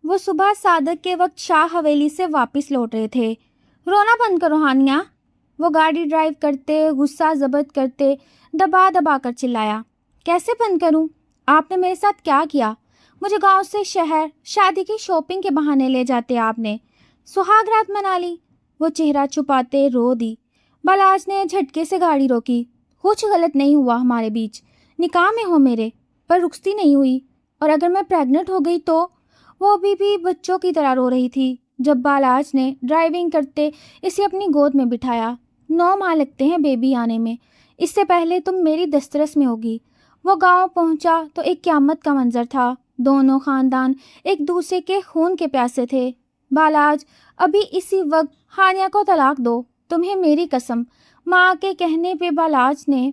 وہ صبح صادق کے وقت شاہ حویلی سے واپس لوٹ رہے تھے۔ رونا بند کرو ہانیہ، وہ گاڑی ڈرائیو کرتے، غصہ ضبط کرتے دبا دبا کر چلایا۔ کیسے بند کروں؟ آپ نے میرے ساتھ کیا کیا؟ مجھے گاؤں سے شہر شادی کی شاپنگ کے بہانے لے جاتے آپ نے، سہاگ رات منا لی۔ وہ چہرہ چھپاتے رو دی۔ بالاج نے جھٹکے سے گاڑی روکی۔ کچھ غلط نہیں ہوا ہمارے بیچ، نکاح میں ہو میرے، پر رخصتی نہیں ہوئی، اور اگر میں پریگننٹ ہو گئی تو؟ وہ ابھی بھی بچوں کی طرح رو رہی تھی جب بالاج نے ڈرائیونگ کرتے اسے اپنی گود میں بٹھایا۔ 9 ماہ لگتے ہیں بیبی آنے میں، اس سے پہلے تم میری دسترس میں ہوگی۔ وہ گاؤں پہنچا تو ایک قیامت کا منظر تھا۔ دونوں خاندان ایک دوسرے کے خون کے پیاسے تھے۔ بالاج، ابھی اسی وقت ہانیہ کو طلاق دو، تمہیں میری قسم۔ ماں کے کہنے پہ بالاج نے،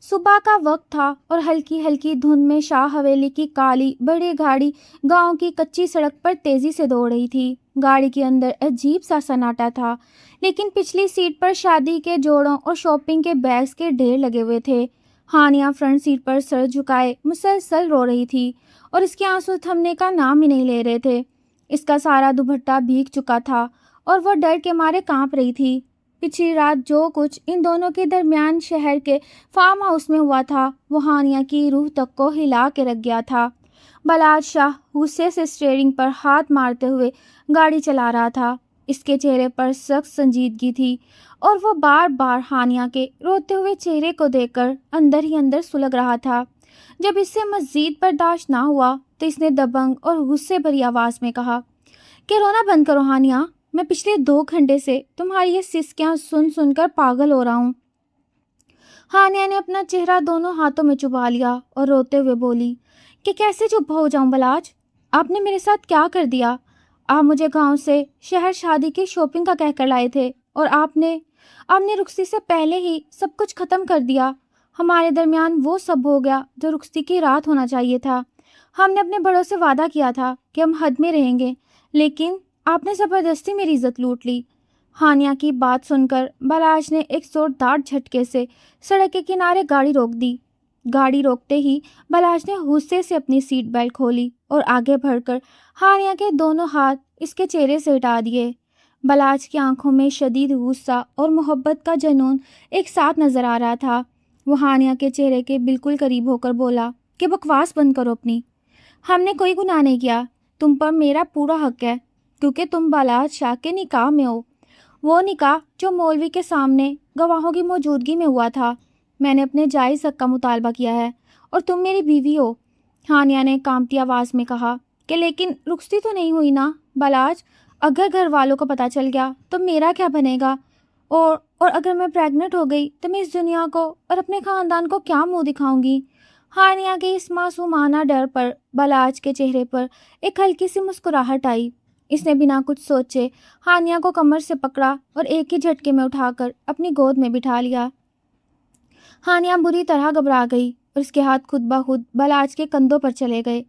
صبح کا وقت تھا اور ہلکی ہلکی دھند میں شاہ حویلی کی کالی بڑی گاڑی گاؤں کی کچی سڑک پر تیزی سے دوڑ رہی تھی۔ گاڑی کے اندر عجیب سا سناٹا تھا، لیکن پچھلی سیٹ پر شادی کے جوڑوں اور شاپنگ کے بیگز کے ڈھیر لگے ہوئے تھے۔ ہانیہ فرنٹ سیٹ پر سر جھکائے مسلسل رو رہی تھی اور اس کے آنسو تھمنے کا نام ہی نہیں لے رہے تھے۔ اس کا سارا دوپٹہ بھیگ چکا تھا اور وہ ڈر کے مارے کانپ رہی تھی۔ پچھلی رات جو کچھ ان دونوں کے درمیان شہر کے فارم ہاؤس میں ہوا تھا وہ ہانیہ کی روح تک کو ہلا کے رکھ گیا تھا۔ بالاج شاہ غصے سے اسٹیئرنگ پر ہاتھ مارتے ہوئے گاڑی چلا رہا تھا۔ اس کے چہرے پر سخت سنجیدگی تھی اور وہ بار بار ہانیہ کے روتے ہوئے چہرے کو دیکھ کر اندر ہی اندر سلگ رہا تھا۔ جب اس سے مزید برداشت نہ ہوا تو اس نے دبنگ اور غصے بھری آواز میں کہا کہ رونا بند کرو ہانیہ، میں پچھلے 2 گھنٹے سے تمہاری یہ سسکیاں سن سن کر پاگل ہو رہا ہوں۔ ہانیہ نے اپنا چہرہ دونوں ہاتھوں میں چھپا لیا اور روتے ہوئے بولی کہ کیسے چپ ہو جاؤں بالاج، آپ نے میرے ساتھ کیا کر دیا؟ آپ مجھے گاؤں سے شہر شادی کی شاپنگ کا کہہ کر لائے تھے اور آپ نے رخصتی سے پہلے ہی سب کچھ ختم کر دیا۔ ہمارے درمیان وہ سب ہو گیا جو رخصتی کی رات ہونا چاہیے تھا۔ ہم نے اپنے بڑوں سے وعدہ کیا تھا کہ ہم حد میں رہیں گے، لیکن آپ نے زبردستی میری عزت لوٹ لی۔ ہانیہ کی بات سن کر بالاج نے ایک زوردار جھٹکے سے سڑک کے کنارے گاڑی روک دی۔ گاڑی روکتے ہی بالاج نے غصے سے اپنی سیٹ بیلٹ کھولی اور آگے بڑھ کر ہانیہ کے دونوں ہاتھ اس کے چہرے سے ہٹا دیے۔ بالاج کی آنکھوں میں شدید غصہ اور محبت کا جنون ایک ساتھ نظر آ رہا تھا۔ وہ ہانیہ کے چہرے کے بالکل قریب ہو کر بولا کہ بکواس بند کرو اپنی، ہم نے کوئی گناہ نہیں کیا، تم پر میرا پورا حق ہے کیونکہ تم بالاج شاہ کے نکاح میں ہو، وہ نکاح جو مولوی کے سامنے گواہوں کی موجودگی میں ہوا تھا۔ میں نے اپنے جائز حق کا مطالبہ کیا ہے اور تم میری بیوی ہو۔ ہانیہ نے کانپتی آواز میں کہا کہ لیکن رخصتی تو نہیں ہوئی نا بالاج، اگر گھر والوں کو پتہ چل گیا تو میرا کیا بنے گا، اور اگر میں پریگننٹ ہو گئی تو میں اس دنیا کو اور اپنے خاندان کو کیا منہ دکھاؤں گی؟ ہانیہ کے اس معصومانہ ڈر پر بالاج کے چہرے پر ایک ہلکی سی مسکراہٹ آئی۔ اس نے بنا کچھ سوچے ہانیہ کو کمر سے پکڑا اور ایک ہی جھٹکے میں اٹھا کر اپنی گود میں بٹھا لیا۔ ہانیہ بری طرح گھبرا گئی اور اس کے ہاتھ خود بخود بالاج کے کندھوں پر چلے گئے۔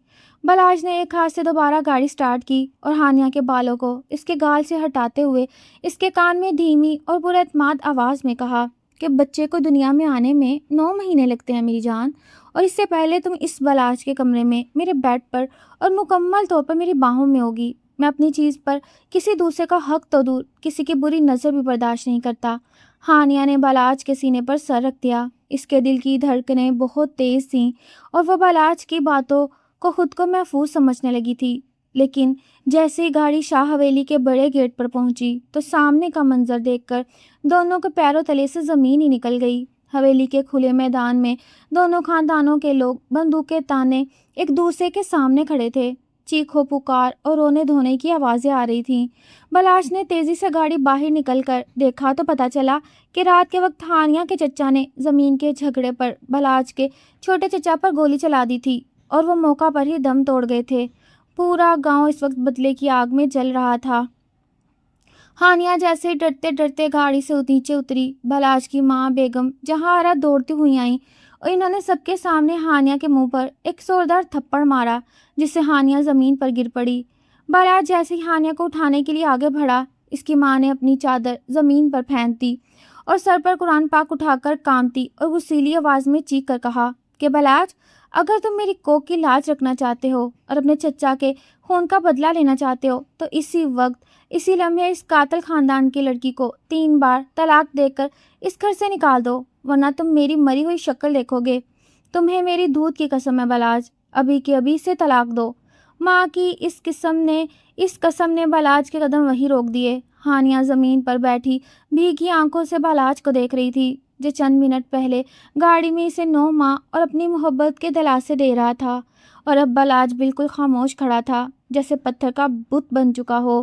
بالاج نے ایک ہاتھ سے دوبارہ گاڑی سٹارٹ کی اور ہانیہ کے بالوں کو اس کے گال سے ہٹاتے ہوئے اس کے کان میں دھیمی اور پراعتماد آواز میں کہا کہ بچے کو دنیا میں آنے میں 9 مہینے لگتے ہیں میری جان، اور اس سے پہلے تم اس بالاج کے کمرے میں میرے بیڈ پر اور مکمل طور پر میری باہوں میں ہوگی۔ میں اپنی چیز پر کسی دوسرے کا حق تو دور کسی کی بری نظر بھی برداشت نہیں کرتا۔ ہانیہ نے بالاج کے سینے پر سر رکھ دیا۔ اس کے دل کی دھڑکنیں بہت تیز تھیں اور وہ بالاج کی باتوں کو خود کو محفوظ سمجھنے لگی تھی، لیکن جیسے ہی گاڑی شاہ حویلی کے بڑے گیٹ پر پہنچی تو سامنے کا منظر دیکھ کر دونوں کے پیروں تلے سے زمین ہی نکل گئی۔ حویلی کے کھلے میدان میں دونوں خاندانوں کے لوگ بندوقیں تانے ایک دوسرے کے سامنے کھڑے تھے۔ چیخو پکار اور رونے دھونے کی آوازیں آ رہی تھیں۔ بالاج نے تیزی سے گاڑی باہر نکل کر دیکھا تو پتہ چلا کہ رات کے وقت ہانیہ کے چچا نے زمین کے جھگڑے پر بالاج کے چھوٹے چچا پر گولی چلا دی تھی اور وہ موقع پر ہی دم توڑ گئے تھے۔ پورا گاؤں اس وقت بدلے کی آگ میں جل رہا تھا۔ ہانیہ جیسے ڈرتے ڈرتے گاڑی سے نیچے اتری، بالاج کی ماں بیگم جہاں دوڑتی ہوئی آئیں اور انہوں نے سب کے سامنے ہانیہ کے منہ پر ایک زوردار تھپڑ مارا جس سے ہانیہ زمین پر گر پڑی۔ بالاج جیسے ہی ہانیہ کو اٹھانے کے لیے آگے بڑھا، اس کی ماں نے اپنی چادر زمین پر پھینک دی اور سر پر قرآن پاک اٹھا کر کانپتی اور غصیلی آواز میں چیخ کر کہا کہ بالاج، اگر تم میری کوک کی لاج رکھنا چاہتے ہو اور اپنے چچا کے خون کا بدلہ لینا چاہتے ہو تو اسی وقت اسی لمحے اس قاتل خاندان کی لڑکی کو 3 بار طلاق دے کر اس گھر سے نکال دو، ورنہ تم میری مری ہوئی شکل دیکھو گے۔ تمہیں میری دودھ کی قسم ہے بلاج، ابھی کے ابھی سے طلاق دو۔ ماں کی اس قسم نے بلاج کے قدم وہی روک دیے۔ ہانیہ زمین پر بیٹھی بھیگی آنکھوں سے بلاج کو دیکھ رہی تھی، جو چند منٹ پہلے گاڑی میں اسے 9 ماہ اور اپنی محبت کے دلاسے دے رہا تھا، اور اب بلاج بالکل خاموش کھڑا تھا، جیسے پتھر کا بت بن چکا ہو۔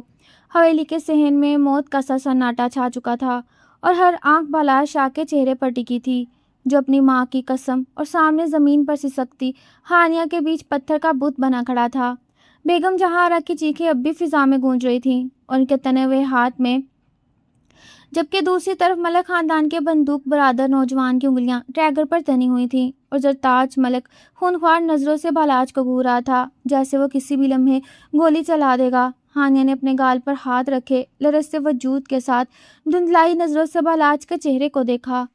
حویلی کے صحن میں موت کا سا سناٹا چھا چکا تھا، اور ہر آنکھ بلاج شاہ کے چہرے پر ٹکی تھی، جو اپنی ماں کی قسم اور سامنے زمین پر سسکتی ہانیہ کے بیچ پتھر کا بت بنا کھڑا تھا۔ بیگم جہاں آرا کی چیخیں اب بھی فضا میں گونج رہی تھیں، ان کے تنے ہوئے ہاتھ میں، جبکہ دوسری طرف ملک خاندان کے بندوق برادر نوجوان کی انگلیاں ٹریگر پر تنی ہوئی تھیں، اور زرتاج ملک خونخوار نظروں سے بلاج کو گھور رہا تھا، جیسے وہ کسی بھی لمحے گولی چلا دے گا۔ ہانیہ نے اپنے گال پر ہاتھ رکھے لرزتے وجود کے ساتھ دھندلائی نظروں سے بلاج کے چہرے کو دیکھا۔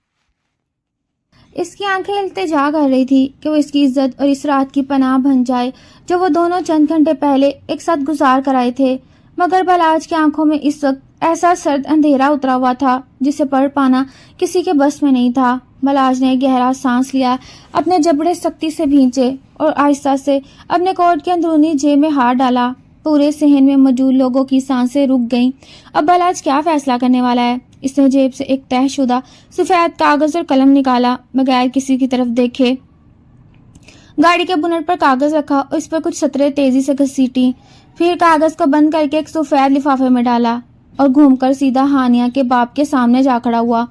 اس کی آنکھیں التجا کر رہی تھی کہ وہ اس کی عزت اور اس رات کی پناہ بن جائے جو وہ دونوں چند گھنٹے پہلے ایک ساتھ گزار کر آئے تھے، مگر بلاج کی آنکھوں میں اس وقت ایسا سرد اندھیرا اترا ہوا تھا جسے پڑھ پانا کسی کے بس میں نہیں تھا۔ بلاج نے گہرا سانس لیا، اپنے جبڑے سختی سے بھینچے اور آہستہ سے اپنے کوٹ کے اندرونی جیب میں ہاتھ ڈالا۔ پورے صحن میں موجود لوگوں کی سانسیں رک گئیں۔ اب بلاج کیا فیصلہ کرنے والا ہے؟ اس نے جیب سے ایک طے شدہ سفید کاغذ اور قلم نکالا، بغیر کسی کی طرف دیکھے گاڑی کے بونٹ پر کاغذ رکھا اور اس پر کچھ سطریں تیزی سے گھسیٹیں، پھر کاغذ کو بند کر کے ایک سفید لفافے میں ڈالا اور گھوم کر سیدھا ہانیہ کے باپ کے سامنے جا کھڑا ہوا۔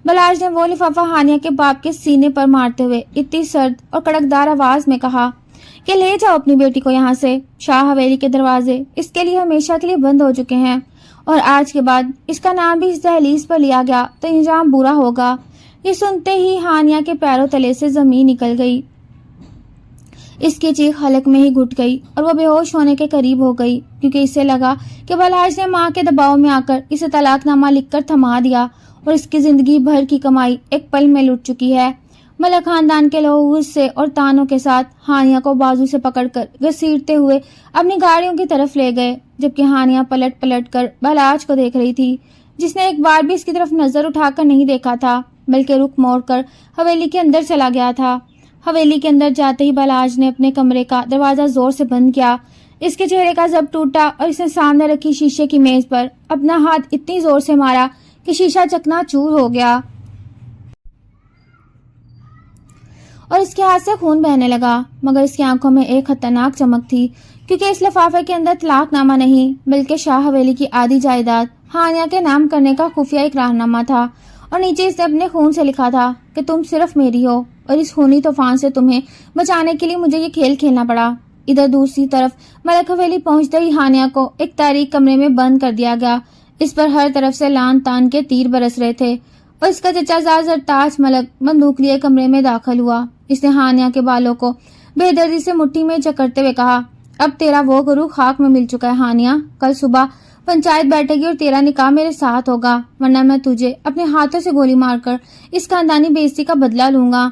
بلاج نے وہ لفافہ ہانیہ کے باپ کے سینے پر مارتے ہوئے اتنی سرد اور کڑکدار آواز میں کہا کہ لے جاؤ اپنی بیٹی کو یہاں سے۔ شاہ حویلی کے دروازے اس کے لیے ہمیشہ کے لیے بند ہو چکے ہیں، اور آج کے بعد اس کا نام بھی اس دہلیز پر لیا گیا تو انجام برا ہوگا۔ یہ سنتے ہی ہانیہ کے پیروں تلے سے زمین نکل گئی، اس کی چیخ حلق میں ہی گھٹ گئی اور وہ بے ہوش ہونے کے قریب ہو گئی، کیونکہ اسے لگا کہ بلاج نے ماں کے دباؤ میں آ کر اسے طلاق نامہ لکھ کر تھما دیا اور اس کی زندگی بھر کی کمائی ایک پل میں لٹ چکی ہے۔ ملک خاندان کے لوگ غصے اور تانوں کے ساتھ ہانیہ کو بازو سے پکڑ کر گھسیٹتے ہوئے اپنی گاڑیوں کی طرف لے گئے، جبکہ ہانیہ پلٹ پلٹ کر بلاج کو دیکھ رہی تھی، جس نے ایک بار بھی اس کی طرف نظر اٹھا کر نہیں دیکھا تھا، بلکہ رخ موڑ کر حویلی کے اندر چلا گیا تھا۔ حویلی کے اندر جاتے ہی بلاج نے اپنے کمرے کا دروازہ زور سے بند کیا۔ اس کے چہرے کا ضبط ٹوٹا اور اس نے سامنے رکھی شیشے کی میز پر اپنا ہاتھ اتنی زور سے مارا کہ شیشہ چکنا چور ہو گیا اور اس کے ہاتھ سے خون بہنے لگا، مگر اس کی آنکھوں میں ایک خطرناک چمک تھی، کیونکہ اس لفافے کے اندر طلاق نامہ نہیں بلکہ شاہ حویلی کی آدھی جائیداد ہانیہ کے نام کرنے کا خفیہ اقرار نامہ تھا، اور نیچے اس نے اپنے خون سے لکھا تھا کہ تم صرف میری ہو، اور اس خونی طوفان سے تمہیں بچانے کے لیے مجھے یہ کھیل کھیلنا پڑا۔ ادھر دوسری طرف ملک حویلی پہنچتے ہی ہانیہ کو ایک تاریک کمرے میں بند کر دیا گیا۔ اس پر ہر طرف سے لان تان کے تیر برس رہے تھے، اور اس کا چچا زاد زرتاج ملک بندوق لیے کمرے میں داخل ہوا۔ اس نے ہانیہ کے بالوں کو بے دردی سے مٹھی میں جکڑتے ہوئے کہا، اب تیرا وہ گرو خاک میں مل چکا ہے ہانیہ، کل صبح پنچایت بیٹھے گی اور تیرا نکاح میرے ساتھ ہوگا، ورنہ میں تجھے اپنے ہاتھوں سے گولی مار کر اس خاندانی بے عزتی کا بدلہ لوں گا۔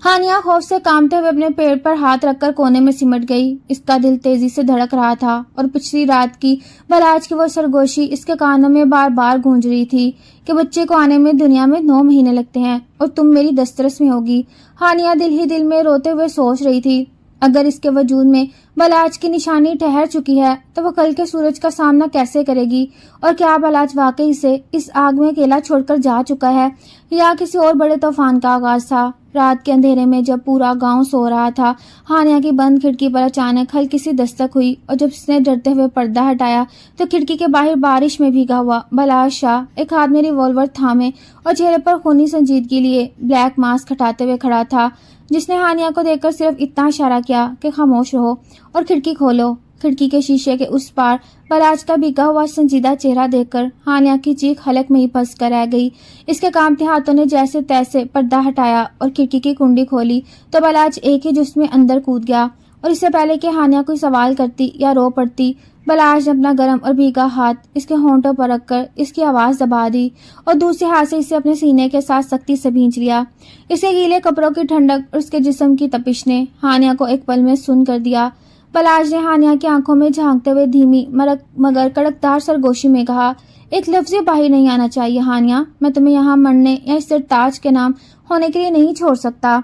ہانیہ خوف سے کانپتے ہوئے اپنے پیٹ پر ہاتھ رکھ کر کونے میں سمٹ گئی۔ اس کا دل تیزی سے دھڑک رہا تھا اور پچھلی رات کی بلاج کی وہ سرگوشی اس کے کانوں میں بار بار گونج رہی تھی کہ بچے کو آنے میں دنیا میں 9 مہینے لگتے ہیں اور تم میری دسترس میں ہوگی۔ ہانیہ دل ہی دل میں روتے ہوئے سوچ رہی تھی، اگر اس کے وجود میں بلاج کی نشانی ٹھہر چکی ہے تو وہ کل کے سورج کا سامنا کیسے کرے گی، اور کیا بلاج واقعی سے اس آگ میں اکیلا چھوڑ کر جا چکا ہے یا کسی اور بڑے طوفان کا آغاز تھا۔ رات کے اندھیرے میں جب پورا گاؤں سو رہا تھا، ہانیہ کی بند کھڑکی پر اچانک ہلکی سی دستک ہوئی، اور جب اس نے ڈرتے ہوئے پردہ ہٹایا تو کھڑکی کے باہر بارش میں بھیگا ہوا بلاج شاہ ایک ہاتھ میں ریوالور تھامے اور چہرے پر خونی سنجیدگی لیے بلیک ماسک ہٹاتے ہوئے کھڑا تھا، جس نے ہانیہ کو دیکھ کر صرف اتنا اشارہ کیا کہ خاموش رہو اور کھڑکی کھولو۔ کھڑکی کے شیشے کے اس پار بلاج کا بھیگا ہوا سنجیدہ چہرہ دیکھ کر ہانیہ کی چیخ حلق میں ہی پھنس کر رہ گئی۔ اس کے کانپتے ہاتھوں نے جیسے تیسے پردہ ہٹایا اور کھڑکی کی کنڈی کھولی تو بلاج ایک ہی جس میں اندر کود گیا اور اس سے پہلے کہ ہانیہ کوئی سوال کرتی یا رو پڑتی، بلاش نے اپنا گرم اور بھیگا ہاتھ اس کے ہونٹوں پر رکھ کر اس کی آواز دبا دی اور دوسرے ہاتھ سے اسے اپنے سینے کے ساتھ سختی سے بھینچ لیا۔ اسے گیلے کپڑوں کی ٹھنڈک اور اس کے جسم کی تپش نے ہانیہ کو ایک پل میں سن کر دیا۔ بلاش نے ہانیہ کی آنکھوں میں جھانکتے ہوئے دھیمی مگر کڑکدار سرگوشی میں کہا، ایک لفظ باہر نہیں آنا چاہیے ہانیہ، میں تمہیں یہاں مرنے یا اس سرتاج کے نام ہونے کے لیے نہیں چھوڑ سکتا۔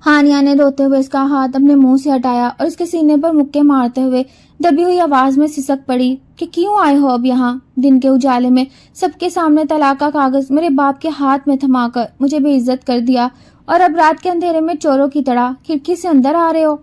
ہانیہ نے روتے ہوئے اس کا ہاتھ اپنے منہ سے ہٹایا اور اس کے سینے پر مکے مارتے ہوئے دبی ہوئی آواز میں سسک پڑی کہ کیوں آئے ہو اب یہاں؟ دن کے اجالے میں سب کے سامنے طلاق کا کاغذ میرے باپ کے ہاتھ میں تھما کر مجھے بے عزت کر دیا، اور اب رات کے اندھیرے میں چوروں کی طرح کھڑکی سے اندر آ رہے ہو۔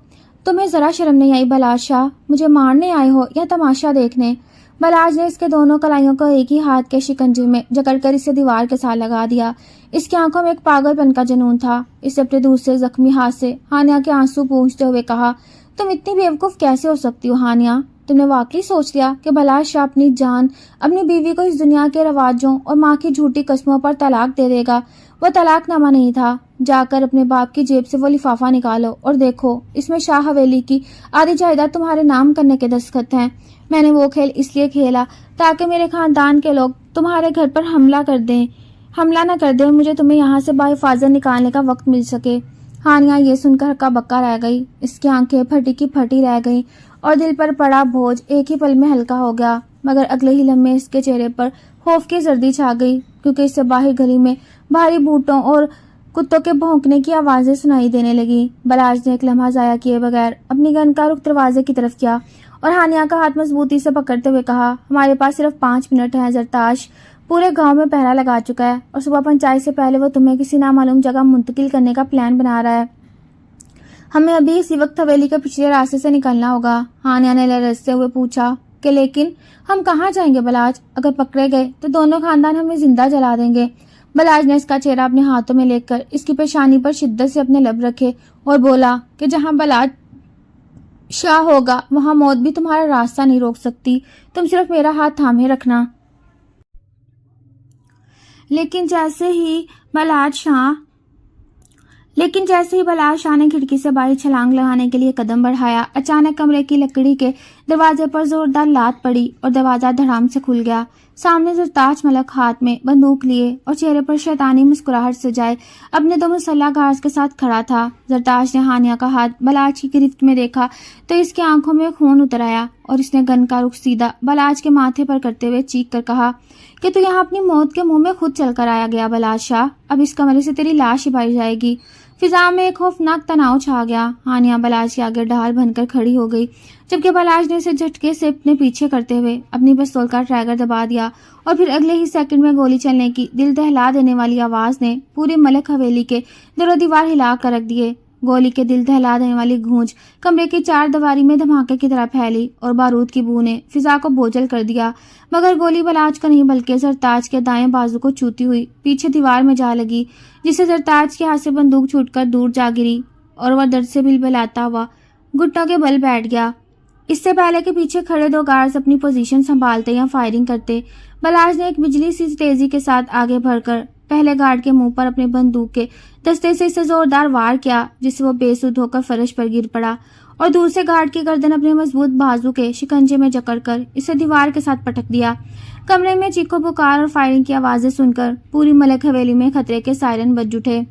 تمہیں ذرا شرم نہیں آئی بلاش شاہ؟ مجھے مارنے آئے ہو یا تماشا دیکھنے؟ بلاج نے اس کے دونوں کلائیوں کو ایک ہی ہاتھ کے شکنجے میں جکڑ کر اسے دیوار کے ساتھ لگا دیا۔ اس کی آنکھوں میں ایک پاگل پن کا جنون تھا۔ اسے اپنے دوسرے زخمی ہاتھ سے ہانیہ کے آنسو پوچھتے ہوئے کہا، تم اتنی بیوقوف کیسے ہو سکتی ہو ہانیہ؟ تم نے واقعی سوچ لیا کہ بلاج شاہ اپنی جان اپنی بیوی کو اس دنیا کے رواجوں اور ماں کی جھوٹی قسموں پر طلاق دے دے گا؟ وہ طلاق نامہ نہیں تھا۔ جا کر اپنے باپ کی جیب سے وہ لفافہ نکالو اور دیکھو، اس میں شاہ حویلی کی آدھی جائیداد تمہارے نام کرنے کے دستخط ہیں۔ میں نے وہ کھیل اس لیے کھیلا تاکہ میرے خاندان کے لوگ تمہارے گھر پر حملہ نہ کر دیں اور مجھے تمہیں یہاں سے بحفاظت نکالنے کا وقت مل سکے۔ ہانیہ یہ سن کر ہکا بکا رہ گئی۔ اس کی آنکھیں پھٹی کی پھٹی رہ گئیں اور دل پر پڑا بوجھ ایک ہی پل میں ہلکا ہو گیا، مگر اگلے ہی لمحے اس کے چہرے پر خوف کی زردی چھا گئی، کیونکہ اس سے باہر گلی میں بھاری بوٹوں اور کتوں کے بھونکنے کی آوازیں سنائی دینے لگی۔ بلاج نے ایک لمحہ ضائع کیے بغیر اپنی گن کا رخ دروازے کی طرف کیا اور ہانیہ کا ہاتھ مضبوطی سے پکڑتے ہوئے کہا، ہمارے پاس صرف 5 منٹ ہیں۔ زرتاش پورے گاؤں میں پہرا لگا چکا ہے اور صبح پنچائی سے پہلے وہ تمہیں کسی نامعلوم جگہ منتقل کرنے کا پلان بنا رہا ہے۔ ہمیں ابھی اسی وقت حویلی کے پچھلے راستے سے نکلنا ہوگا۔ ہانیہ نے لرزتے ہوئے پوچھا کہ لیکن ہم کہاں جائیں گے بلاج؟ اگر پکڑے گئے تو دونوں خاندان ہمیں زندہ جلا دیں گے۔ بلاج نے اس کا چہرہ اپنے ہاتھوں میں لے کر اس کی پیشانی پر شدت سے اپنے لب رکھے اور بولا کہ جہاں بلاج شاہ ہوگا وہاں موت بھی تمہارا راستہ نہیں روک سکتی، تم صرف میرا ہاتھ تھامے رکھنا۔ لیکن جیسے ہی بلاج شاہ نے کھڑکی سے باہر چھلانگ لگانے کے لیے قدم بڑھایا، اچانک کمرے کی لکڑی کے دروازے پر زوردار لات پڑی اور دروازہ دھڑام سے کھل گیا۔ سامنے زرتاج ملک ہاتھ میں بندوق لیے اور چہرے پر شیطانی مسکراہٹ سجائے اپنے 2 مسلح گارڈز کے ساتھ کھڑا تھا۔ زرتاج نے ہانیہ کا ہاتھ بلاج کی گرفت میں دیکھا تو اس کی آنکھوں میں خون اتر آیا اور اس نے گن کا رخ سیدھا بلاج کے ماتھے پر کرتے ہوئے چیخ کر کہا کہ تو یہاں اپنی موت کے منہ میں خود چل کر آیا گیا بلاج شاہ، اب اس کمرے سے تیری لاش ہی جائے گی۔ فضا میں ایک خوفناک تناؤ چھا گیا۔ ہانیہ بلاج کے آگے ڈھال بن کر کھڑی ہو گئی، جبکہ بلاج نے اسے جھٹکے سے اپنے پیچھے کرتے ہوئے اپنی پستول کا ٹریگر دبا دیا اور پھر اگلے ہی سیکنڈ میں گولی چلنے کی دل دہلا دینے والی آواز نے پوری ملک حویلی کے در و دیوار ہلا کر رکھ دیے۔ گولی کے دل دہلا دینے والی گونج کمرے کی 4 دیواری میں دھماکے کی طرح پھیلی اور بارود کی بو نے فضا کو بوجھل کر دیا، مگر گولی بلاج کو نہیں بلکہ زرتاج کے دائیں بازو کو چھوتی ہوئی پیچھے دیوار میں جا لگی، جسے زرتاج کے ہاتھ سے بندوق چھوٹ کر دور جا گری اور وہ درد سے بلبلاتا ہوا گھٹنوں کے بل بیٹھ گیا۔ اس سے پہلے کہ پیچھے کھڑے 2 گارڈز اپنی پوزیشن سنبھالتے یا فائرنگ کرتے، بلاج نے ایک بجلی سی تیزی کے ساتھ آگے بڑھ کر پہلے گارڈ کے منہ پر اپنے بندوق کے دستے سے اسے زوردار وار کیا، جس سے وہ بے سدھ ہو کر فرش پر گر پڑا اور دوسرے گارڈ کی گردن اپنے مضبوط بازو کے شکنجے میں جکڑ کر اسے دیوار کے ساتھ پٹک دیا۔ کمرے میں چیخو پکار اور فائرنگ کی آوازیں سن کر پوری ملک حویلی میں خطرے کے سائرن بج اٹھے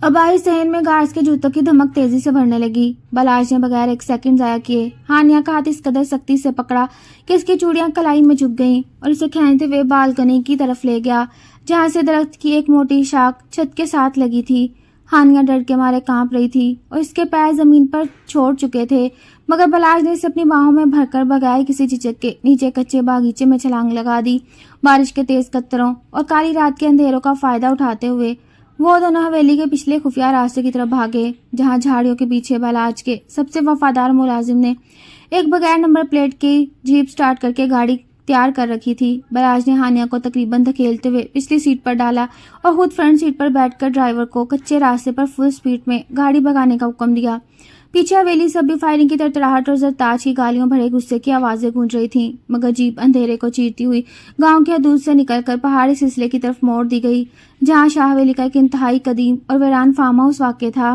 اور باہر صحن میں گارڈز کے جوتوں کی دھمک تیزی سے بڑھنے لگی۔ بلاج نے بغیر ایک سیکنڈ ضائع کیے ہانیہ کا ہاتھ اس قدر سختی سے پکڑا کہ اس کی چوڑیاں کلائی میں جھک گئیں اور اسے کھینچتے ہوئے بالکنی کی طرف لے گیا، جہاں سے درخت کی ایک موٹی شاخ چھت کے ساتھ لگی تھی۔ ہانیہ ڈر کے مارے کانپ رہی تھی اور اس کے پیر زمین پر چھوڑ چکے تھے، مگر بلاج نے اسے اپنی باہوں میں بھر کر بغیر کسی جھجک کے نیچے کچے باغیچے میں چھلانگ لگا دی۔ بارش کے تیز قطروں اور کالی رات کے اندھیروں کا فائدہ اٹھاتے ہوئے وہ دونوں حویلی کے پچھلے خفیہ راستے کی طرف بھاگے، جہاں جھاڑیوں کے پیچھے بلاج کے سب سے وفادار ملازم نے ایک بغیر نمبر پلیٹ کی جیپ سٹارٹ کر کے گاڑی تیار کر رکھی تھی۔ بلاج نے ہانیہ کو تقریباً دھکیلتے ہوئے پچھلی سیٹ پر ڈالا اور خود فرنٹ سیٹ پر بیٹھ کر ڈرائیور کو کچے راستے پر فل سپیڈ میں گاڑی بھگانے کا حکم دیا۔ پیچھے حویلی سے بھی فائرنگ کی تڑتڑاہٹ اور زرتاج کی گالیوں بھرے غصے کی آوازیں گونج رہی تھیں، مگر جیپ اندھیرے کو چیرتی ہوئی گاؤں کی حدود سے نکل کر پہاڑی سلسلے کی طرف موڑ دی گئی، جہاں شاہ حویلی کا ایک انتہائی قدیم اور ویران فارم ہاؤس واقع تھا۔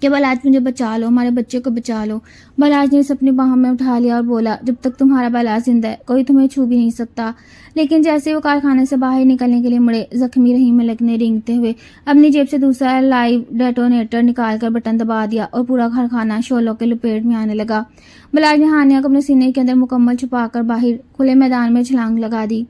کہ بلاج مجھے بچا لو، ہمارے بچے کو بچا لو۔ بلاج نے اسے اپنی باہوں میں اٹھا لیا اور بولا جب تک تمہارا بلاج زندہ ہے کوئی تمہیں چھو بھی نہیں سکتا۔ لیکن جیسے وہ کارخانے سے باہر نکلنے کے لیے مڑے، زخمی رحیم ملک نے رینگتے ہوئے اپنی جیب سے دوسرا لائیو ڈیٹونیٹر نکال کر بٹن دبا دیا اور پورا کارخانہ شعلوں کے لپیٹ میں آنے لگا۔ بلاج نے ہانیہ کو اپنے سینے کے اندر مکمل چھپا کر باہر کھلے میدان میں چھلانگ لگا دی۔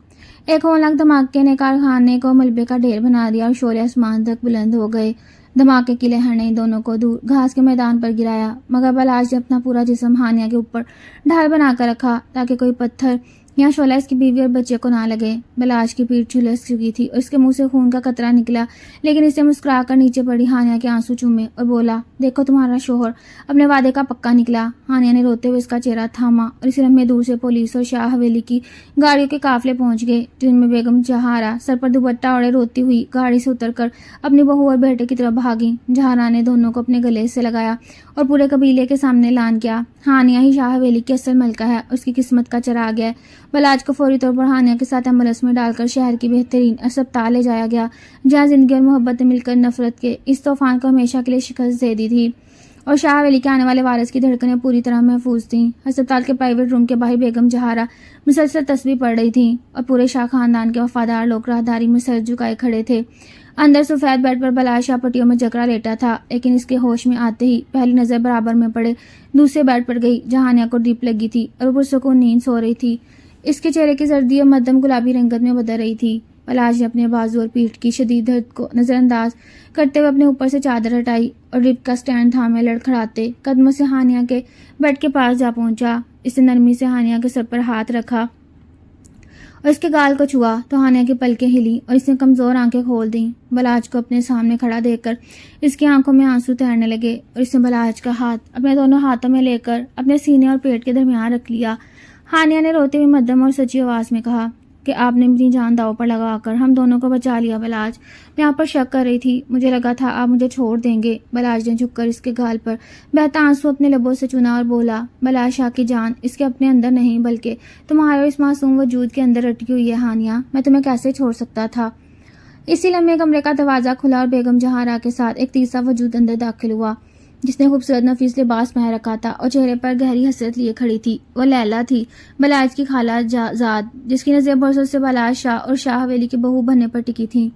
ایک ہولناک دھماکے نے کارخانے کو ملبے کا ڈھیر بنا دیا اور شعلے آسمان تک بلند ہو گئے۔ دھماکے کی لہر نے دونوں کو دور گھاس کے میدان پر گرایا، مگر بلاج نے اپنا پورا جسم ہانیہ کے اوپر ڈھال بنا کر رکھا تاکہ کوئی پتھر یا شعلہ اس کی بیوی اور بچے کو نہ لگے۔ بلاج کی پیٹھ جھلس چکی تھی اور اس کے منہ سے خون کا قطرہ نکلا، لیکن اسے مسکرا کر نیچے پڑی ہانیہ کے آنسو چومے اور بولا دیکھو تمہارا شوہر اپنے وعدے کا پکا نکلا۔ ہانیہ نے روتے ہوئے اس کا چہرہ تھاما اور اسی لمحے دور سے پولیس اور شاہ حویلی کی گاڑیوں کے قافلے پہنچ گئے، جن میں بیگم جہارا سر پر دوپٹہ اوڑھے روتی ہوئی گاڑی سے اتر کر اپنی بہو اور بیٹے کی طرف بھاگی۔ جہارا نے دونوں کو اپنے گلے سے لگایا اور پورے قبیلے کے سامنے اعلان کیا ہانیہ ہی شاہ حویلی کی اصل ملکہ ہے، اس کی قسمت کا چراغ ہے۔ بلاج کو فوری طور پر ہانیہ کے ساتھ ایمبولینس میں ڈال کر شہر کی بہترین اسپتال لے جایا گیا، جہاں زندگی اور محبت نے مل کر نفرت کے اس طوفان کو ہمیشہ کے لیے شکست دے دی تھی اور شاہ حویلی کے آنے والے وارث کی دھڑکنیں پوری طرح محفوظ تھیں۔ ہسپتال کے پرائیویٹ روم کے باہر بیگم جہارا مسلسل تسبیح پڑھ رہی تھیں اور پورے شاہ خاندان کے وفادار لوگ راہداری میں سر جھکائے کھڑے تھے۔ اندر سفید بیڈ پر بلاج شاہ پٹیوں میں جکڑا لیٹا تھا، لیکن اس کے ہوش میں آتے ہی پہلی نظر برابر میں پڑے دوسرے بیڈ پر گئی جہاں ہانیہ کو ڈرپ لگی تھی اور وہ پرسکون نیند سو رہی تھی۔ اس کے چہرے کی زردی اور مدھم گلابی رنگت میں بدل رہی تھی۔ بلاج نے اپنے بازو اور پیٹھ کی شدید درد کو نظر انداز کرتے ہوئے اپنے اوپر سے چادر ہٹائی اور ڈرپ کا سٹینڈ تھامے لڑکھڑاتے قدموں سے ہانیہ کے بیڈ کے پاس جا پہنچا۔ اس نے نرمی سے ہانیہ کے سر پر ہاتھ رکھا اور اس کے گال کو چھوا تو ہانیہ کی پلکیں ہلی اور اس نے کمزور آنکھیں کھول دیں۔ بلاج کو اپنے سامنے کھڑا دیکھ کر اس کی آنکھوں میں آنسو تیرنے لگے اور اس نے بلاج کا ہاتھ اپنے دونوں ہاتھوں میں لے کر اپنے سینے اور پیٹ کے درمیان رکھ لیا۔ ہانیہ نے روتے ہوئے مدھم اور سچی آواز میں کہا کہ آپ نے اپنی جان داؤ پر لگا کر ہم دونوں کو بچا لیا بلاج، میں آپ پر شک کر رہی تھی، مجھے لگا تھا آپ مجھے چھوڑ دیں گے۔ بلاج نے جھک کر اس کے گال پر بہتا آنسو اپنے لبوں سے چنا اور بولا بلاج شاہ کی جان اس کے اپنے اندر نہیں بلکہ تمہارے اور اس معصوم وجود کے اندر رٹی ہوئی ہے ہانیہ، میں تمہیں کیسے چھوڑ سکتا تھا۔ اسی لمحے کمرے کا دروازہ کھلا اور بیگم جہارا کے ساتھ ایک تیسرا وجود اندر داخل ہوا جس نے خوبصورت نفیس لباس پہن رکھا تھا اور چہرے پر گہری حسرت لیے کھڑی تھی۔ وہ لیلا تھی، بلاج کی خالہ زاد، جس کی نظریں برسوں سے بلاج شاہ اور شاہ حویلی کی بہو بننے پر ٹکی تھیں۔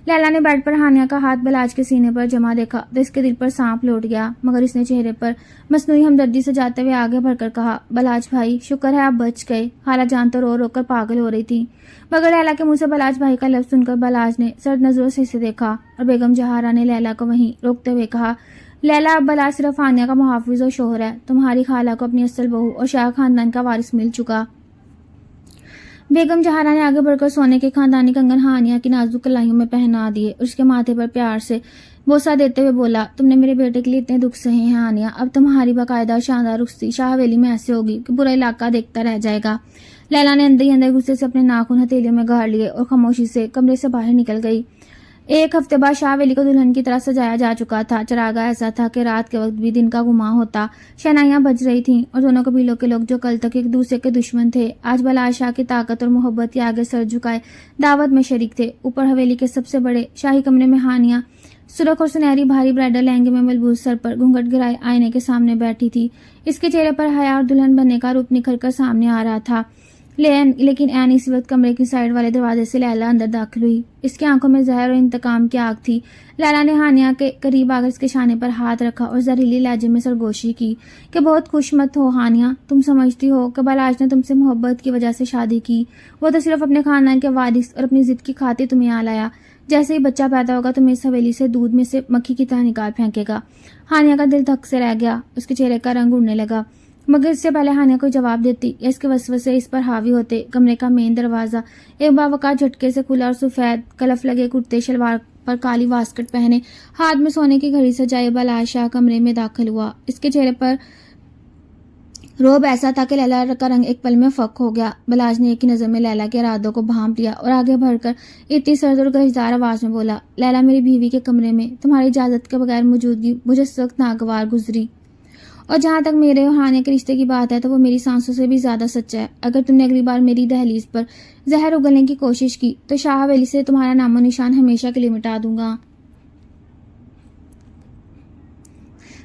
لیلا نے بیڈ پر ہانیہ کا ہاتھ بلاج کے سینے پر جمع دیکھا تو اس کے دل پر سانپ لوٹ گیا، مگر اس نے چہرے پر مصنوعی ہمدردی سے جاتے ہوئے آگے بڑھ کر کہا بلاج بھائی شکر ہے آپ بچ گئے۔ خالہ جان تو رو رو کر پاگل ہو رہی تھی، مگر لیلا کے منہ سے بلاج بھائی کا لفظ سن کر بلاج نے سرد نظروں سے اسے دیکھا اور بیگم جہارا نے لیلا کو وہیں روکتے ہوئے کہا لیلا اب بلاج صرف ہانیہ کا محافظ اور شوہر ہے، تمہاری خالہ کو اپنی اصل بہو اور شاہ خاندان کا وارث مل چکا۔ بیگم جہارا نے آگے بڑھ کر سونے کے خاندانی کنگن ہانیہ کی نازک کلائیوں میں پہنا دیے اور اس کے ماتھے پر پیار سے بوسہ دیتے ہوئے بولا تم نے میرے بیٹے کے لیے اتنے دکھ سہے ہیں ہانیہ، اب تمہاری باقاعدہ شاندار رخصتی شاہ حویلی میں ایسے ہوگی کہ پورا علاقہ دیکھتا رہ جائے گا۔ لیلا نے اندر ہی اندر غصے سے اپنے ناخن ہتھیلیوں میں گاڑ لیے اور خاموشی سے کمرے سے باہر نکل گئی۔ ایک ہفتے بعد شاہ حویلی کو دلہن کی طرح سجایا جا چکا تھا، چراغا ایسا تھا کہ رات کے وقت بھی دن کا گماں ہوتا، شہنائیاں بج رہی تھیں اور دونوں قبیلوں کے لوگ جو کل تک ایک دوسرے کے دشمن تھے آج بلاج شاہ کی طاقت اور محبت کے آگے سر جھکائے دعوت میں شریک تھے۔ اوپر حویلی کے سب سے بڑے شاہی کمرے میں ہانیہ سرخ اور سنہری بھاری برائڈل لہنگے میں ملبوس سر پر گھونگھٹ گرائے آئینے کے سامنے بیٹھی تھی۔ اس کے چہرے پر حیا اور دلہن بننے کا روپ نکھر کر سامنے آ رہا تھا، لیکن عین اسی وقت کمرے کی سائڈ والے دروازے سے لیلا اندر داخل ہوئی۔ اس کی آنکھوں میں زہر اور انتقام کی آگ تھی۔ لیلا نے ہانیہ کے قریب آ کر اس کے شانے پر ہاتھ رکھا اور زہریلی لہجے میں سرگوشی کی کہ بہت خوش مت ہو ہانیہ، تم سمجھتی ہو کہ بلاج نے تم سے محبت کی وجہ سے شادی کی، وہ تو صرف اپنے خاندان کے وارث اور اپنی ضد کی خاطر تمہیں یہاں لایا، جیسے ہی بچہ پیدا ہوگا تمہیں اس حویلی سے دودھ میں سے مکھی کی طرح نکال پھینکے گا۔ ہانیہ کا دل دھک سے رہ گیا، اس کے چہرے کا رنگ اڑنے لگا، مگر اس سے پہلے ہانیہ کوئی جواب دیتی یا اس کے وسوسے اس پر حاوی ہوتے کمرے کا مین دروازہ ایک باوقار جھٹکے سے کھلا اور سفید کلف لگے کرتے شلوار پر کالی واسکٹ پہنے ہاتھ میں سونے کی گھڑی سجائے بلاج شاہ کمرے میں داخل ہوا۔ اس کے چہرے پر روب ایسا تھا کہ لیلا کا رنگ ایک پل میں فک ہو گیا۔ بلاج نے ایک ہی نظر میں لیلا کے ارادوں کو بھانپ لیا اور آگے بڑھ کر اتنی سرد اور گرجدار آواز میں بولا لیلا میری بیوی کے کمرے میں تمہاری اجازت کے بغیر موجودگی مجھے اس وقت ناگوار گزری، اور جہاں تک میرے اور ہانیہ کے رشتے کی بات ہے تو وہ میری سانسوں سے بھی زیادہ سچا ہے۔ اگر تم نے اگلی بار میری دہلیز پر زہر اگلنے کی کوشش کی تو شاہ حویلی سے تمہارا نام و نشان ہمیشہ کے لیے مٹا دوں گا۔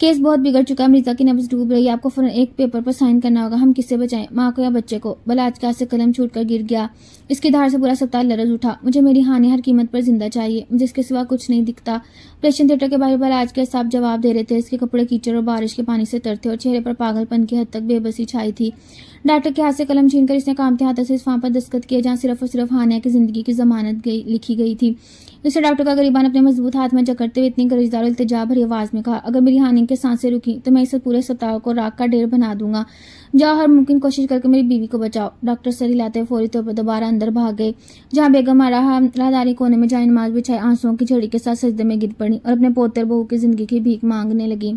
کیس بہت بگڑ چکا ہے، مرزا کی نبض ڈوب رہی ہے، آپ کو فوراً ایک پیپر پر سائن کرنا ہوگا، ہم کس سے بچائیں، ماں کو یا بچے کو؟ بلاج کا سے قلم چھوٹ کر گر گیا، اس کی دھار سے پورا اسپتال لرز اٹھا۔ مجھے میری ہانیہ ہر قیمت پر زندہ چاہیے، مجھے اس کے سوا کچھ نہیں دکھتا۔ آپریشن تھیٹر کے باہر بلاج کے صاحب جواب دے رہے تھے، اس کے کپڑے کیچڑ اور بارش کے پانی سے تر تھے اور چہرے پر پاگل پن کی حد تک بے بسی چھائی تھی۔ ڈاکٹر کے ہاتھ سے قلم چھین کر اس نے کانپتے ہاتھوں سے اس فارم پر دستخط کیے جہاں صرف اور صرف ہانیہ کی زندگی کی ضمانت لکھی گئی تھی۔ اسے ڈاکٹر کا غریبان اپنے مضبوط ہاتھ میں جکڑتے ہوئے اتنی گرجدار اور التجا بھری آواز میں کہا، اگر میری ہانیہ کی سانسیں رکی تو میں اسے پورے اسپتال کو راکھ کا ڈھیر بنا دوں گا، جاؤ ہر ممکن کوشش کر کے میری بیوی کو بچاؤ۔ ڈاکٹر سر ہلاتے فوری طور پر دوبارہ اندر بھاگ گئے، جہاں بیگم راہداری کونے میں جائے نماز بچھائے آنسوؤں کی جھڑی کے ساتھ سجدے میں گر پڑی اور اپنے پوتر بہو کی زندگی کی بھیک مانگنے لگی۔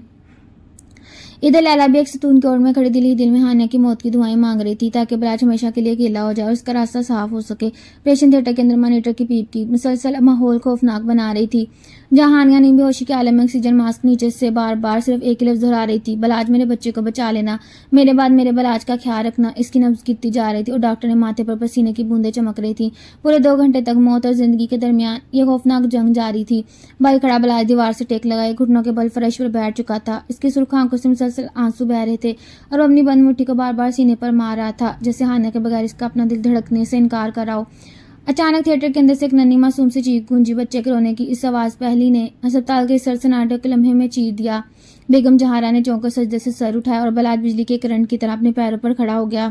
ادھر لیلا بھی ایک ستون کی اوڑ میں کھڑی دل ہی دل میں ہانیہ کی موت کی دعائیں مانگ رہی تھی تاکہ بلاج ہمیشہ کے لیے اکیلا ہو جائے اور اس کا راستہ صاف ہو سکے۔ آپریشن تھیٹر کے اندر مانیٹر کی پیپ کی مسلسل ماحول خوفناک بنا رہی تھی، جہاں ہانیہ نیم بے ہوشی کے عالم میں آکسیجن ماسک نیچے سے بار بار صرف ایک ہی لفظ دہرا رہی تھی، بلاج میرے بچے کو بچا لینا، میرے بعد میرے بلاج کا خیال رکھنا۔ اس کی نبض گرتی جا رہی تھی اور ڈاکٹر نے ماتھے پر پسینے کی بوندیں چمک رہی تھیں۔ پورے 2 گھنٹے تک موت اور زندگی کے درمیان یہ خوفناک جنگ جاری تھی۔ بھائی کھڑا بلاج دیوار سے ٹیک لگائے گھٹنوں کے بل فرش پر بیٹھ چکا تھا، اس کی سرخ آنکھوں سے مسلسل آنسو بہ رہے تھے اور وہ اپنی بند مٹھی کو بار بار سینے پر مار رہا تھا جیسے ہانیہ کے بغیر اس کا اپنا دل دھڑکنے سے انکار کر رہا ہو۔ اچانک تھیٹر کے اندر سے ایک ننھی معصوم سی چیخ گونجی، بچے کے رونے کی اس آواز پہلی نے اسپتال کے سر سناٹے کے لمحے میں چیر دیا۔ بیگم جہارا نے چونک کر سجدے سے سر اٹھایا اور بلاج بجلی کے کرنٹ کی طرح اپنے پیروں پر کھڑا ہو گیا۔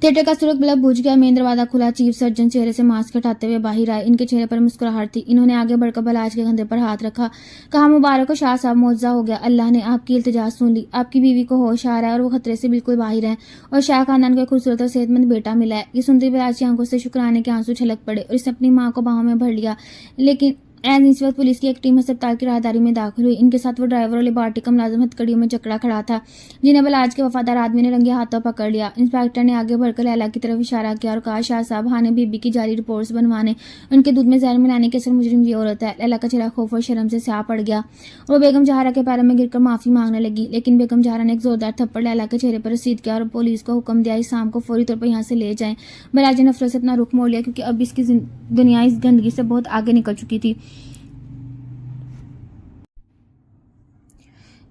تھیٹر کا سرخ بلب بجھ گیا، مین دروازہ کھلا، چیف سرجن چہرے سے ماسک ہٹاتے ہوئے باہر آئے، ان کے چہرے پر مسکراہٹ تھی۔ انہوں نے آگے بڑھ کر بلاج کے کندھے پر ہاتھ رکھا، کہا مبارک ہو شاہ صاحب، معجزہ ہو گیا، اللہ نے آپ کی التجا سن لی، آپ کی بیوی کو ہوش آ رہا ہے اور وہ خطرے سے بالکل باہر ہیں اور شاہ خاندان کو خوبصورت اور صحت مند بیٹا ملا ہے۔ یہ سنتے بلاج کی آنکھوں سے شکرانے کے آنسو چھلک پڑے اور اس نے اپنی ماں کو باہوں میں بھر لیا۔ لیکن اس وقت پولیس کی ایک ٹیم اسپتال کی راہداری میں داخل ہوئی، ان کے ساتھ وہ ڈرائیور اور لیبارٹری کا ملازم ہتھکڑیوں میں جکڑا کھڑا تھا جنہیں بلاج کے وفادار آدمی نے رنگے ہاتھوں پکڑ لیا۔ انسپیکٹر نے آگے بڑھ کر لیلا کی طرف اشارہ کیا اور کہا، شاہ صاحب، ہانیہ بی بی کی جعلی رپورٹس بنوانے، ان کے دودھ میں زہر ملانے کی اصل مجرم یہ عورت ہے۔ لیلا کا چہرہ خوف اور شرم سے سیاہ پڑ گیا اور وہ بیگم جہارا کے پیروں میں گر کر معافی مانگنے لگی، لیکن بیگم جہارا نے ایک زوردار تھپڑ لیلا کے چہرے پر رسید کیا اور پولیس کو حکم دیا اس شام کو فوری طور پر یہاں سے لے جائیں۔ بلاج نے نفرت سے اپنا رخ موڑ لیا کیونکہ اب اس کی دنیا اس گندگی سے بہت آگے نکل چکی تھی۔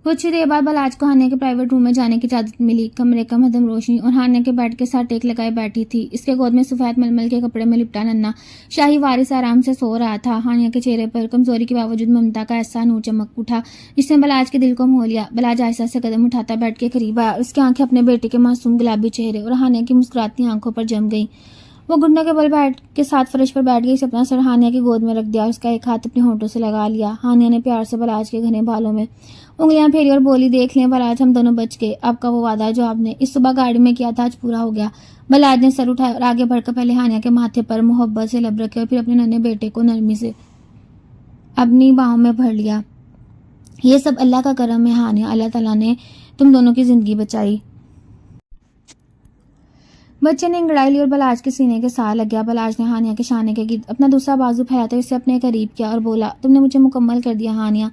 کچھ دیر بعد بلاج کو ہانیہ کے پرائیویٹ روم میں جانے کی اجازت ملی۔ کمرے کا مدھم روشنی اور ہانیہ کے بیڈ کے ساتھ ٹیک لگائے بیٹھی تھی، اس کے گود میں سفید ململ کے کپڑے میں لپٹا ننھا شاہی وارث آرام سے سو رہا تھا۔ ہانیہ کے چہرے پر کمزوری کے باوجود ممتا کا ایسا نور چمک اٹھا جس نے بلاج کے دل کو مو لیا۔ بلاج آہستہ سے قدم اٹھاتا بیڈ کے قریب آیا، اس کی آنکھیں اپنے بیٹے کے معصوم گلابی چہرے اور ہانیہ کی مسکراتی آنکھوں پر جم گئیں۔ وہ گھٹنوں کے بل بیڈ کے ساتھ فرش پر بیٹھ گئی، اسے اپنا سر ہانیہ کی گود میں رکھ دیا اور اس کا ایک ہاتھ اپنے ہونٹوں سے لگا لیا۔ ہانیہ نے پیار سے بلاج کے گھنے بالوں میں انگلیاں پھیری اور بولی، دیکھ لیں بلاج، ہم دونوں بچ گئے، آپ کا وہ وعدہ جو آپ نے اس صبح گاڑی میں کیا تھا آج پورا ہو گیا۔ بلاج نے سر اٹھایا اور آگے بڑھ کر پہلے ہانیہ کے ماتھے پر محبت سے لب رکھے اور پھر اپنے ننھے بیٹے کو نرمی سے اپنی باہوں میں بھر لیا۔ یہ سب اللہ کا کرم ہے ہانیہ، اللہ تعالیٰ نے تم دونوں کی زندگی بچائی۔ بچے نے انگڑائی لی اور بلاج کے سینے کے ساتھ لگ گیا۔ بلاج نے ہانیہ کے شانے کے گرد اپنا دوسرا بازو پھیلاتے اسے اپنے قریب کیا اور بولا، تم نے مجھے مکمل کر دیا ہانیہ،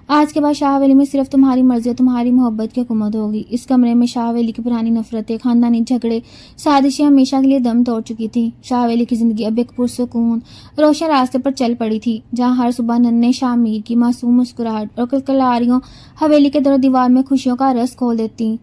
آج کے بعد شاہ حویلی میں صرف تمہاری مرضی اور تمہاری محبت کی حکومت ہوگی۔ اس کمرے میں شاہ حویلی کی پرانی نفرتیں، خاندانی جھگڑے، سازشیں ہمیشہ کے لیے دم توڑ چکی تھیں۔ شاہ حویلی کی زندگی اب ایک پرسکون روشن راستے پر چل پڑی تھی، جہاں ہر صبح ننھے شاہ میر کی معصوم مسکراہٹ اور کلکلاریوں حویلی کے در و دیوار میں خوشیوں کا رس کھول دیتی۔